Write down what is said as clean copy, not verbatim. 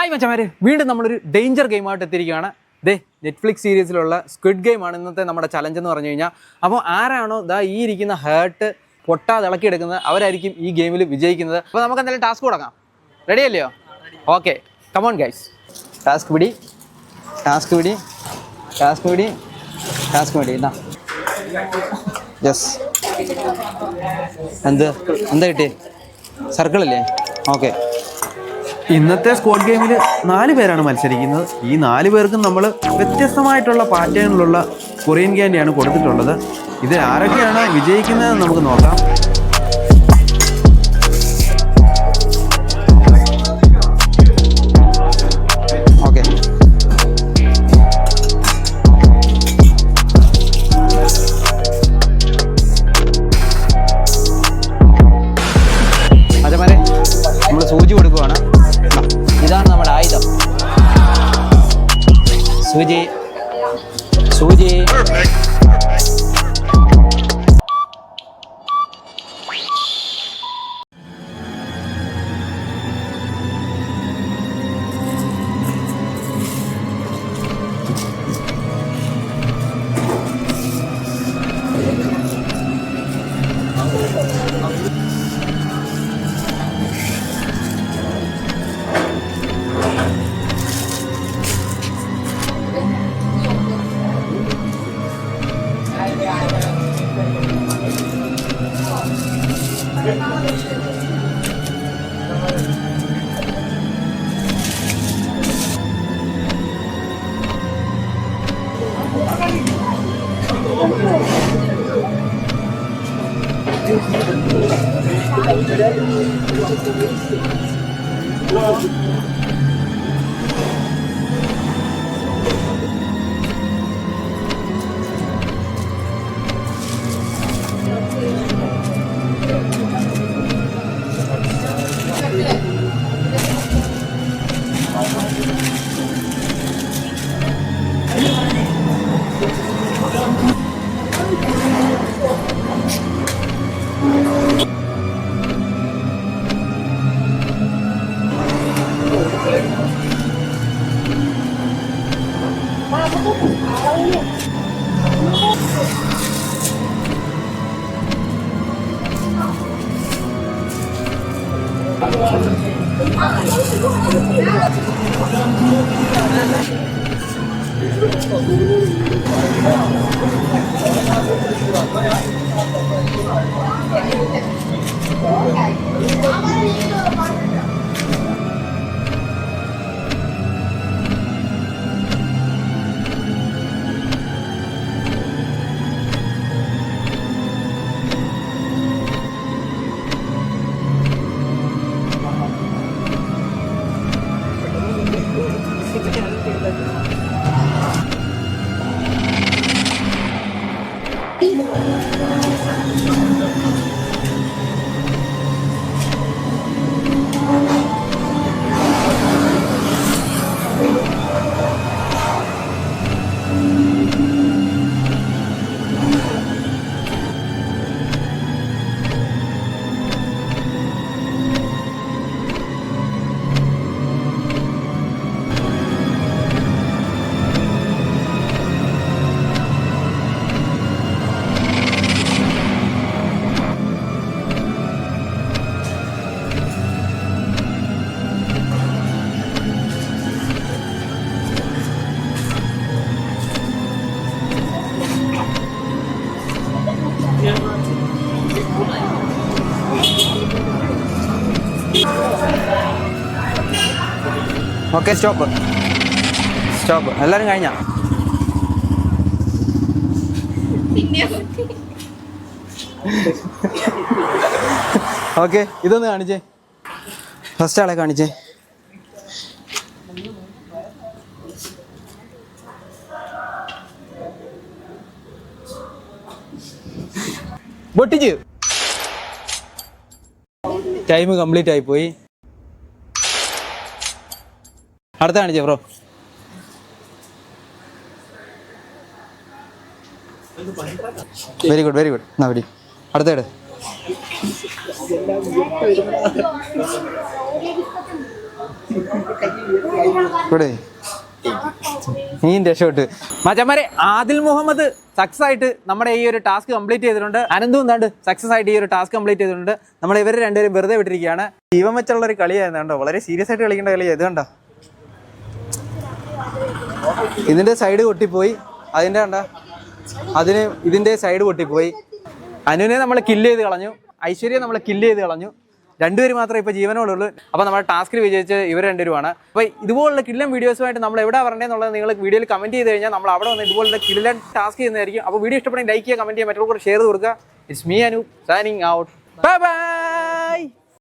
Hi മച്ചമാരെ, വീണ്ടും നമ്മളൊരു danger ഗെയിമായിട്ട് എത്തിയിരിക്കുകയാണ്. നെറ്റ്ഫ്ലിക്സ് സീരീസിലുള്ള സ്ക്വിഡ് ഗെയിമാണ് ഇന്നത്തെ നമ്മുടെ ചലഞ്ച് എന്ന് പറഞ്ഞു കഴിഞ്ഞാൽ. അപ്പോൾ ആരാണോ ഈ ഇരിക്കുന്ന ഹേർട്ട് പൊട്ടാതെ ഇളക്കിയെടുക്കുന്നത് അവരായിരിക്കും ഈ ഗെയിമിൽ വിജയിക്കുന്നത്. അപ്പോൾ നമുക്ക് എന്തായാലും ടാസ്ക് കൊടുക്കാം. റെഡി അല്ലയോ? Okay, come on guys. ടാസ്ക് പിടി എന്നാ യെസ്. എന്താ കിട്ടി? സർക്കിളല്ലേ? ഓക്കെ. ഇന്നത്തെ സ്ക്വാഡ് ഗെയിമിൽ 4 പേരാണ് മത്സരിക്കുന്നത്. ഈ 4 പേർക്കും നമ്മൾ വ്യത്യസ്തമായിട്ടുള്ള പാറ്റേണിലുള്ള കൊറിയൻ ക്യാൻഡിയാണ് കൊടുത്തിട്ടുള്ളത്. ഇതിൽ ആരൊക്കെയാണ് വിജയിക്കുന്നതെന്ന് നമുക്ക് നോക്കാം. ഓക്കെ, അതേമാരെ നമ്മൾ സൂചി കൊടുക്കുവാണ്. ഇതാണ് നമ്മുടെ ആയുധം, സൂചി. Okay, stop. എല്ലാവരും കഴിഞ്ഞ? ഓക്കെ, ഇതൊന്ന് കാണിച്ചേ. ഫസ്റ്റ് ആളെ കാണിച്ചേ. പൊട്ടിച്ച്. ടൈം കംപ്ലീറ്റ് ആയിപ്പോയി. അടുത്ത കാണിച്ചേ ബ്രോ. Very good. എന്നാ വെടി അടുത്തേട്. ഇവിടെ നീ രക്ഷപ്പെട്ട്. മച്ചന്മാരെ, ആദിൽ മുഹമ്മദ് സക്സസ് ആയിട്ട് നമ്മുടെ ഈ ഒരു ടാസ്ക് കംപ്ലീറ്റ് ചെയ്തിട്ടുണ്ട്. അനന്തും എന്താണ്ട് സക്സസ് ആയിട്ട് ഈ ഒരു ടാസ്ക് കംപ്ലീറ്റ് ചെയ്തിട്ടുണ്ട്. നമ്മൾ ഇവർ രണ്ടുപേരും വെറുതെ വിട്ടിരിക്കുകയാണ്. ജീവൻ വെച്ചുള്ള ഒരു കളിയായിരുന്നു കണ്ടോ, വളരെ സീരിയസ് ആയിട്ട് കളിക്കേണ്ട കളിയാണ് ഇത് കണ്ടോ. ഇതിന്റെ സൈഡ് പൊട്ടിപ്പോയി, അതിന്റെ കണ്ട ഇതിന്റെ സൈഡ് പൊട്ടിപ്പോയി. അനുവിനെ നമ്മൾ കില്ല് ചെയ്ത് കളഞ്ഞു, ഐശ്വര്യയെ നമ്മൾ കില്ല് ചെയ്ത് കളഞ്ഞു. രണ്ടുപേര് മാത്രമേ ഇപ്പോൾ ജീവനോടുള്ളൂ. അപ്പോൾ നമ്മുടെ ടാസ്കിൽ വിജയിച്ച് ഇവർ രണ്ടുപേരുമാണ്. അപ്പോൾ ഇതുപോലുള്ള കില്ലൻ വീഡിയോസുമായിട്ട് നമ്മൾ എവിടെ വരേണ്ടതെന്നുള്ളത് നിങ്ങൾ വീഡിയോയിൽ കമൻറ്റ് ചെയ്ത് കഴിഞ്ഞാൽ നമ്മൾ അവിടെ വന്ന് ഇതുപോലുള്ള കില്ലൻ ടാസ്ക് ചെയ്യുന്നതായിരിക്കും. അപ്പോൾ വീഡിയോ ഇഷ്ടപ്പെടുന്ന ലൈക്ക് ചെയ്യുക, കമൻറ്റ് ചെയ്യുക, മറ്റുള്ളവർക്ക് ഷെയർ കൊടുക്കുക. It's me Anu signing out. Bye bye.